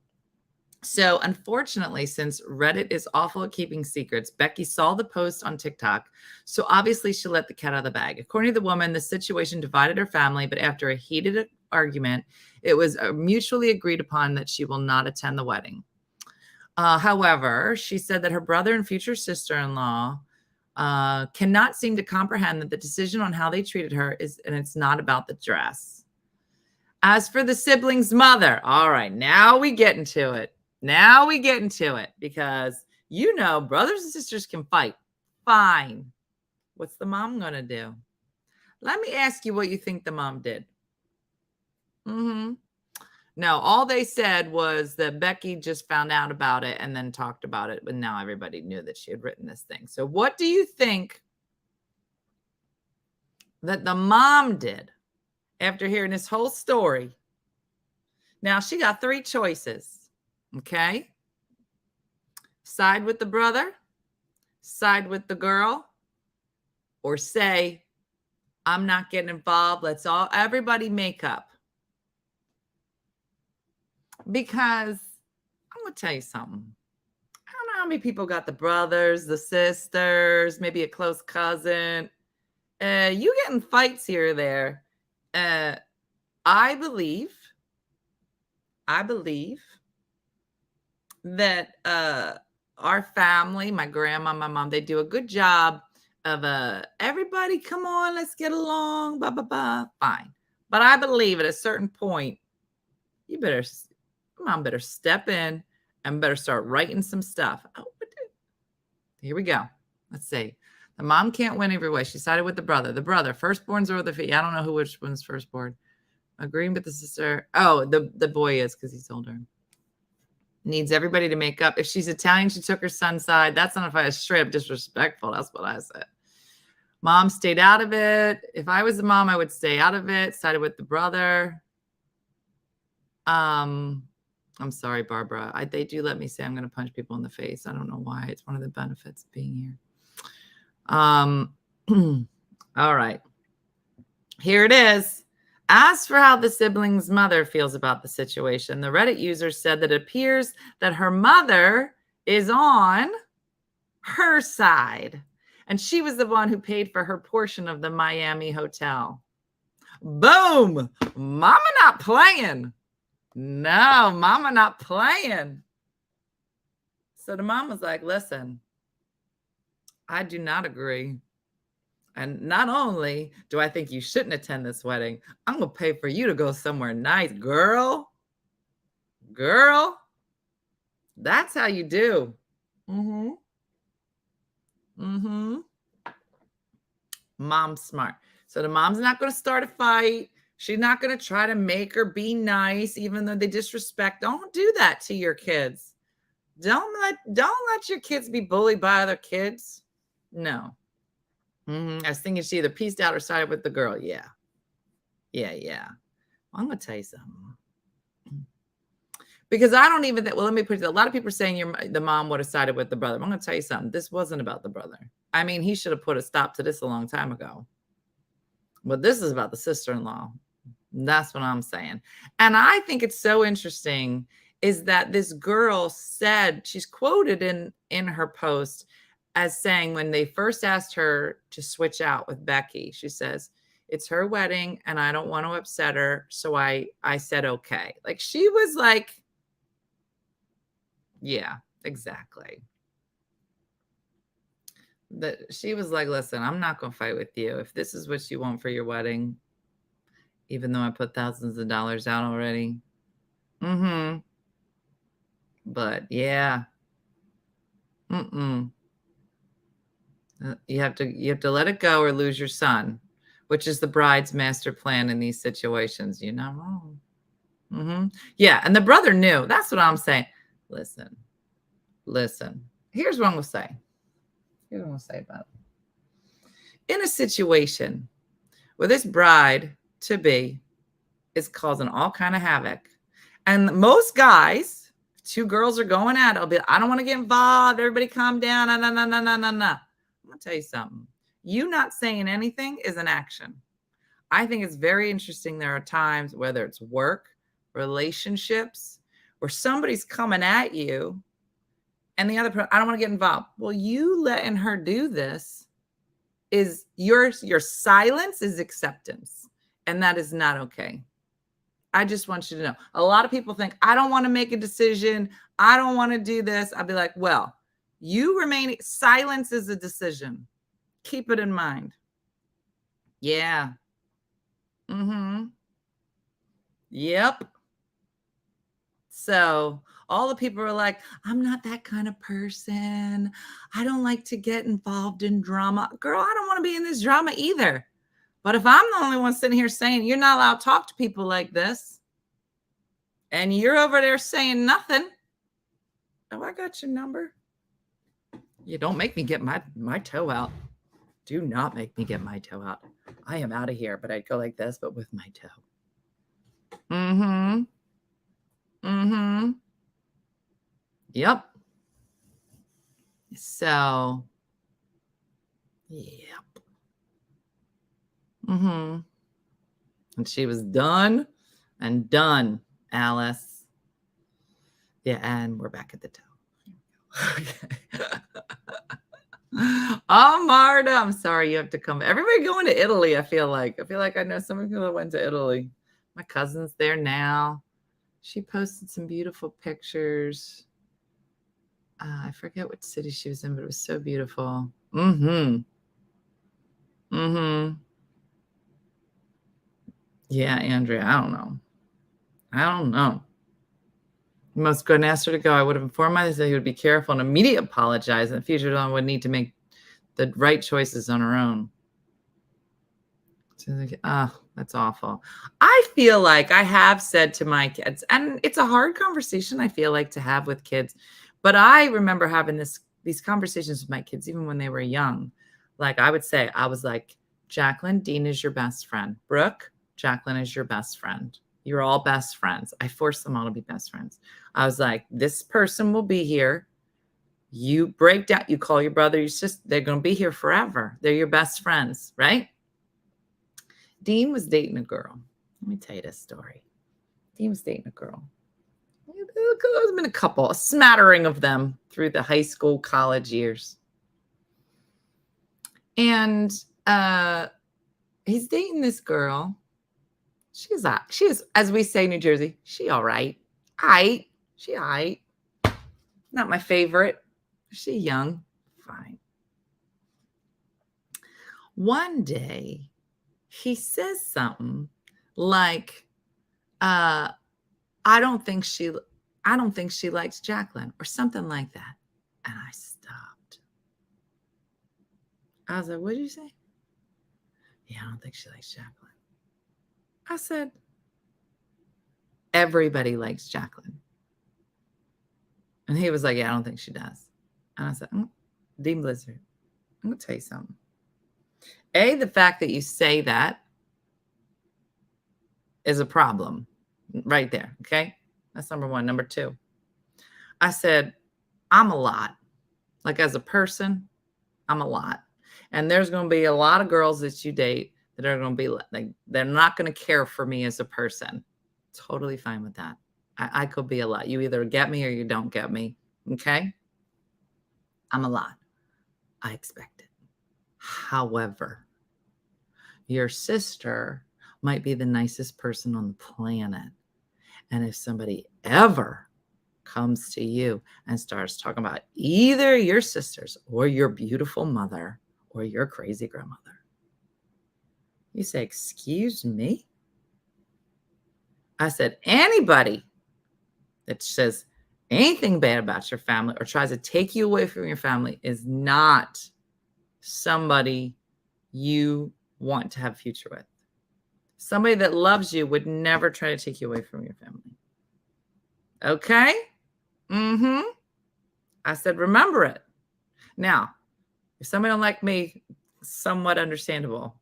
So unfortunately, since Reddit is awful at keeping secrets, Becky saw the post on TikTok. So obviously she let the cat out of the bag. According to the woman, the situation divided her family, but after a heated argument, it was mutually agreed upon that she will not attend the wedding. However, she said that her brother and future sister-in-law cannot seem to comprehend that the decision on how they treated her and it's not about the dress. As for the siblings' mother, all right, now we get into it. Because, brothers and sisters can fight. Fine. What's the mom going to do? Let me ask you what you think the mom did. No, all they said was that Becky just found out about it and then talked about it, but now everybody knew that she had written this thing. So what do you think that the mom did after hearing this whole story? Now, she got 3 choices, okay? Side with the brother, side with the girl, or say, I'm not getting involved. Everybody make up. Because I'm going to tell you something. I don't know how many people got the brothers, the sisters, maybe a close cousin. You get in fights here or there. I believe that our family, my grandma, my mom, they do a good job of everybody come on, let's get along, blah, blah, blah. Fine. But I believe at a certain point, mom better step in and better start writing some stuff. Oh, here we go. Let's see. The mom can't win every way. She sided with the brother. The brother, firstborns or the fee. I don't know which one's firstborn. Agreeing with the sister. Oh, the boy is because he's older. Needs everybody to make up. If she's Italian, she took her son's side. That's not if I was straight up disrespectful. That's what I said. Mom stayed out of it. If I was the mom, I would stay out of it. Sided with the brother. I'm sorry, Barbara. They do let me say I'm going to punch people in the face. I don't know why. It's one of the benefits of being here. All right. Here it is. As for how the sibling's mother feels about the situation, the Reddit user said that it appears that her mother is on her side, and she was the one who paid for her portion of the Miami hotel. Boom! Mama not playing. No, mama not playing. So the mom was like, listen, I do not agree. And not only do I think you shouldn't attend this wedding, I'm going to pay for you to go somewhere nice. Girl, that's how you do. Mom's smart. So the mom's not going to start a fight. She's not going to try to make her be nice, even though they disrespect. Don't do that to your kids. Don't let your kids be bullied by other kids. No. I was thinking she either pieced out or sided with the girl. Yeah. I'm going to tell you something. Because I don't even think, well, let me put it, a lot of people are saying the mom would have sided with the brother. I'm going to tell you something. This wasn't about the brother. I mean, he should have put a stop to this a long time ago. But this is about the sister-in-law. That's what I'm saying. And I think it's so interesting is that this girl said, she's quoted in her post as saying when they first asked her to switch out with Becky, she says, it's her wedding and I don't want to upset her. So I said, okay. Like she was like, yeah, exactly. That she was like, listen, I'm not going to fight with you. If this is what you want for your wedding, even though I put thousands of dollars out already. But yeah. You have to let it go or lose your son, which is the bride's master plan in these situations. You're not wrong. Yeah. And the brother knew. That's what I'm saying. Listen. Here's what I'm going to say. Here's what I'm going to say about it. In a situation where this bride to be is causing all kind of havoc, and most guys, if two girls are going at it, I'll be, I don't want to get involved. Everybody calm down. No. I'm going to tell you something. You not saying anything is an action. I think it's very interesting. There are times, whether it's work, relationships, where somebody's coming at you and the other person, I don't want to get involved. Well, you letting her do this is your silence is acceptance. And that is not okay. I just want you to know. A lot of people think, I don't want to make a decision. I don't want to do this. I'd be like, well, silence is a decision. Keep it in mind. Yeah. Yep. So all the people are like, I'm not that kind of person. I don't like to get involved in drama. Girl, I don't want to be in this drama either. But if I'm the only one sitting here saying you're not allowed to talk to people like this, and you're over there saying nothing, oh, I got your number. You don't make me get my toe out. Do not make me get my toe out. I am out of here, but I'd go like this, but with my toe. Yep. So, yep. And she was done and done, Alice. Yeah, and we're back at the toe. Okay. Oh, Marta, I'm sorry you have to come. Everybody going to Italy, I feel like I know some people that went to Italy. My cousin's there now. She posted some beautiful pictures. I forget what city she was in, but it was so beautiful. Mm-hmm. Mm-hmm. Yeah, Andrea, I don't know. You must go and ask her to go. I would have informed myself that he would be careful and immediately apologize. In the future, Dawn would need to make the right choices on her own. So like, oh, that's awful. I feel like I have said to my kids, and it's a hard conversation I feel like to have with kids, but I remember having these conversations with my kids even when they were young. Like I would say, I was like, Jacqueline, Dean is your best friend. Brooke, Jacqueline is your best friend. You're all best friends. I forced them all to be best friends. I was like, this person will be here. You break down, you call your brother, your sister, they're going to be here forever. They're your best friends, right? Dean was dating a girl. Let me tell you this story. Dean was dating a girl. There's been a smattering of them through the high school, college years. And he's dating this girl. She is, as we say in New Jersey, she all right. She all right. Not my favorite. She young. Fine. One day, he says something like, I don't think she likes Jacqueline or something like that. And I stopped. I was like, what did you say? Yeah, I don't think she likes Jacqueline. I said, everybody likes Jacqueline. And he was like, yeah, I don't think she does. And I said, Dean Blizzard, I'm going to tell you something. The fact that you say that is a problem right there. Okay. That's number one. Number two, I said, I'm a lot. Like as a person, I'm a lot. And there's going to be a lot of girls that you date that are going to be like, they're not going to care for me as a person. Totally fine with that. I could be a lot. You either get me or you don't get me. Okay. I'm a lot. I expect it. However, your sister might be the nicest person on the planet. And if somebody ever comes to you and starts talking about either your sisters or your beautiful mother or your crazy grandmother, you say, excuse me? I said, anybody that says anything bad about your family or tries to take you away from your family is not somebody you want to have a future with. Somebody that loves you would never try to take you away from your family. Okay? Mm-hmm. I said, remember it. Now, if somebody don't like me, somewhat understandable.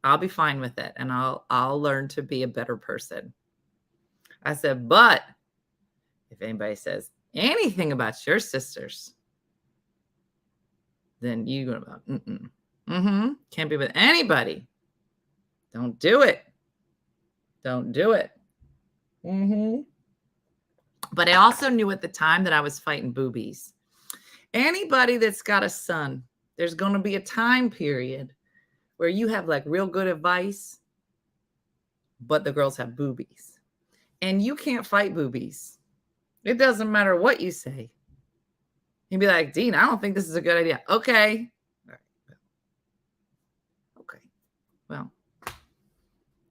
I'll be fine with it. And I'll learn to be a better person. I said, but if anybody says anything about your sisters, then you go about, can't be with anybody. Don't do it. Don't do it. But I also knew at the time that I was fighting boobies. Anybody that's got a son, there's going to be a time period where you have like real good advice, but the girls have boobies. And you can't fight boobies. It doesn't matter what you say. You'd be like, Dean, I don't think this is a good idea. Okay. All right. Okay. Well,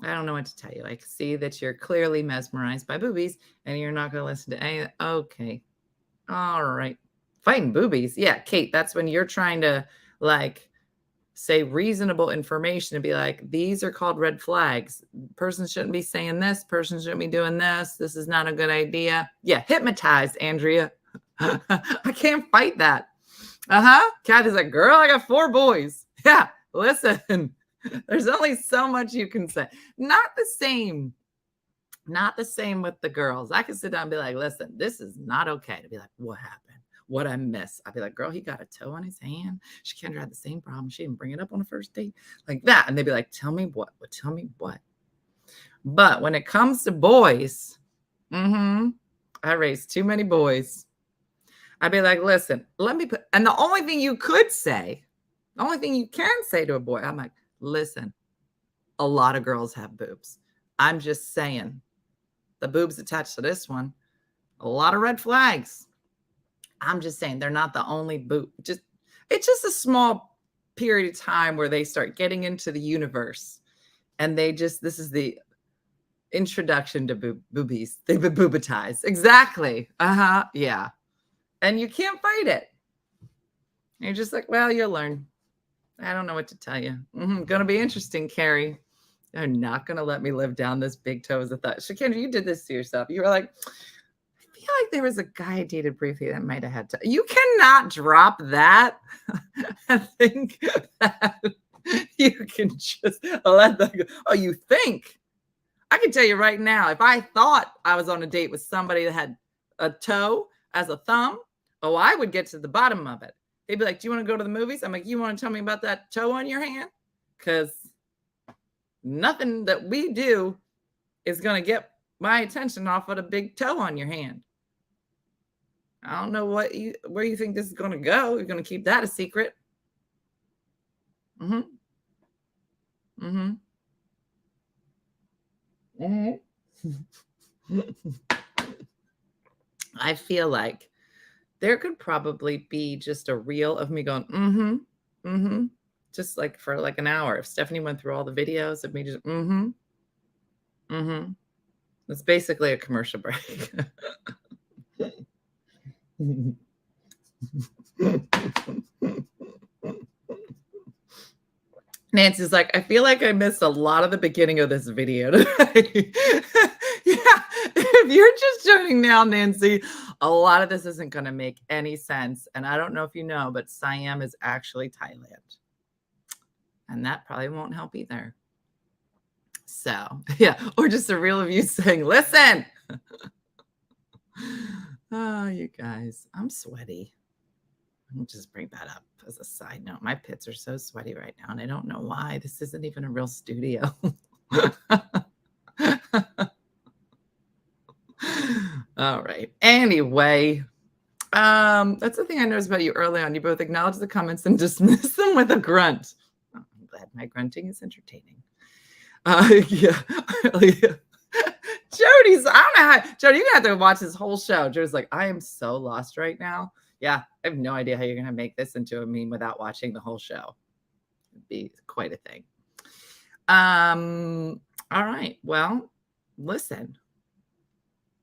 I don't know what to tell you. I can see that you're clearly mesmerized by boobies and you're not going to listen to any. Okay. All right. Fighting boobies. Yeah, Kate, that's when you're trying to like say reasonable information and be like, these are called red flags. Person shouldn't be saying this. Person shouldn't be doing this. This is not a good idea. Yeah, hypnotized, Andrea. I can't fight that. Kathy's like, girl, I got 4 boys. Yeah, listen, there's only so much you can say. Not the same with the girls. I can sit down and be like, listen, this is not okay. To be like, what happened? What I miss? I'd be like, girl, he got a toe on his hand. Shakendra had the same problem. She didn't bring it up on the first date. Like that. And they'd be like, tell me what? Well, tell me what? But when it comes to boys, I raised too many boys. I'd be like, listen, and the only thing you can say to a boy, I'm like, listen, a lot of girls have boobs. I'm just saying the boobs attached to this one, a lot of red flags. I'm just saying they're not the only boob. It's just a small period of time where they start getting into the universe, and this is the introduction to boobies. They boobatize. Exactly. Yeah. And you can't fight it. You're just like, well, you'll learn. I don't know what to tell you. Gonna be interesting, Carrie. They're not gonna let me live down this big toe as a thought. Shakendra, you did this to yourself. You were like, I feel like there was a guy I dated briefly that might have had to. You cannot drop that and think that you can just let that go. Oh, you think? I can tell you right now, if I thought I was on a date with somebody that had a toe as a thumb, I would get to the bottom of it. They'd be like, do you want to go to the movies? I'm like, you want to tell me about that toe on your hand? Because nothing that we do is going to get my attention off of a big toe on your hand. I don't know where you think this is going to go. You're going to keep that a secret. I feel like there could probably be just a reel of me going, just like for like an hour. If Stephanie went through all the videos of me just, it's basically a commercial break. Nancy's like, I feel like I missed a lot of the beginning of this video today. Yeah, if you're just joining now, Nancy, a lot of this isn't going to make any sense. And I don't know if you know, but Siam is actually Thailand. And that probably won't help either. So, yeah, or just a reel of you saying, listen. Oh, you guys, I'm sweaty. I'll just bring that up as a side note. My pits are so sweaty right now, and I don't know why. This isn't even a real studio. All right. Anyway, that's the thing I noticed about you early on. You both acknowledge the comments and dismiss them with a grunt. Oh, I'm glad my grunting is entertaining. Yeah. Jody's, I don't know how, Jody, you're going to have to watch this whole show. Jody's like, I am so lost right now. Yeah, I have no idea how you're going to make this into a meme without watching the whole show. It'd be quite a thing. All right. Well, listen,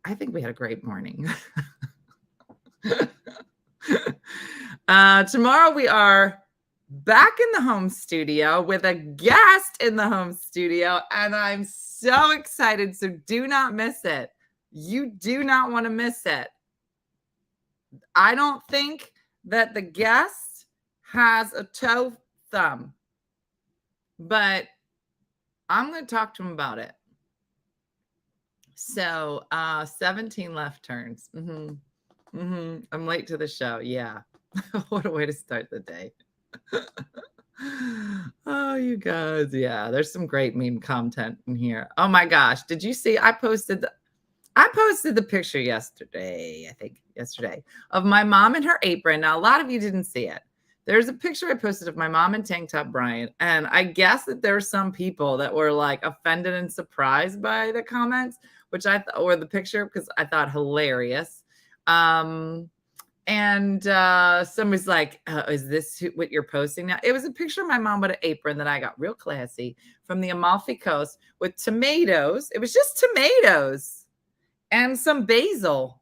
I think we had a great morning. Tomorrow we are back in the home studio with a guest in the home studio, and I'm so excited. So do not miss it. You do not want to miss it. I don't think that the guest has a toe thumb, but I'm going to talk to him about it. So 17 left turns. I'm late to the show. Yeah. What a way to start the day. Oh, you guys. Yeah, there's some great meme content in here. Oh my gosh. Did you see? I posted the picture yesterday, of my mom in her apron. Now, a lot of you didn't see it. There's a picture I posted of my mom in tank top, Brian. And I guess that there were some people that were like offended and surprised by the comments, or the picture, because I thought hilarious. And somebody's like, is this what you're posting now? It was a picture of my mom with an apron that I got real classy from the Amalfi Coast with tomatoes. It was just tomatoes and some basil.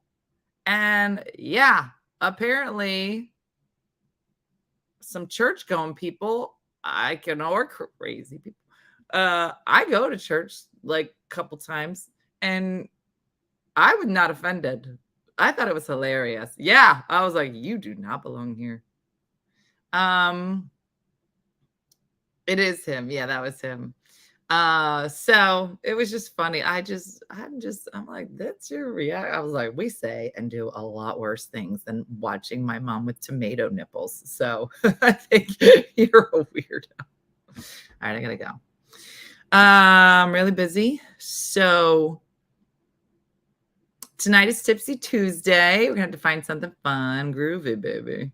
And yeah, apparently some church going people, or crazy people. I go to church like a couple times and I was not offended. I thought it was hilarious. Yeah. I was like, you do not belong here. It is him. Yeah, that was him. So it was just funny. I'm like, that's your reaction. I was like, we say and do a lot worse things than watching my mom with tomato nipples. So I think you're a weirdo. All right, I gotta go. I'm really busy. So tonight is Tipsy Tuesday. We're gonna have to find something fun, groovy, baby.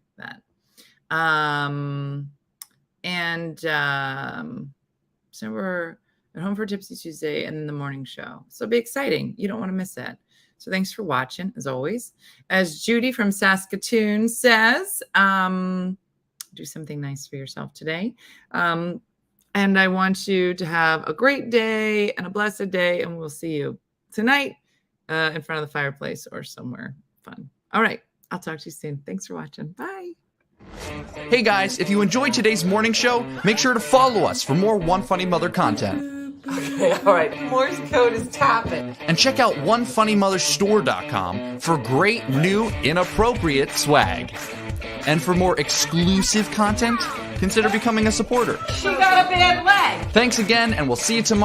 So we're at home for Tipsy Tuesday and then the morning show. So it'll be exciting. You don't want to miss it. So thanks for watching, as always. As Judy from Saskatoon says, do something nice for yourself today. And I want you to have a great day and a blessed day, and we'll see you tonight in front of the fireplace or somewhere fun. All right. I'll talk to you soon. Thanks for watching. Bye. Hey guys, if you enjoyed today's morning show, make sure to follow us for more One Funny Mother content. Okay, all right. Morse code is tapping. And check out OneFunnyMotherStore.com for great new inappropriate swag. And for more exclusive content, consider becoming a supporter. She got a bad leg. Thanks again, and we'll see you tomorrow.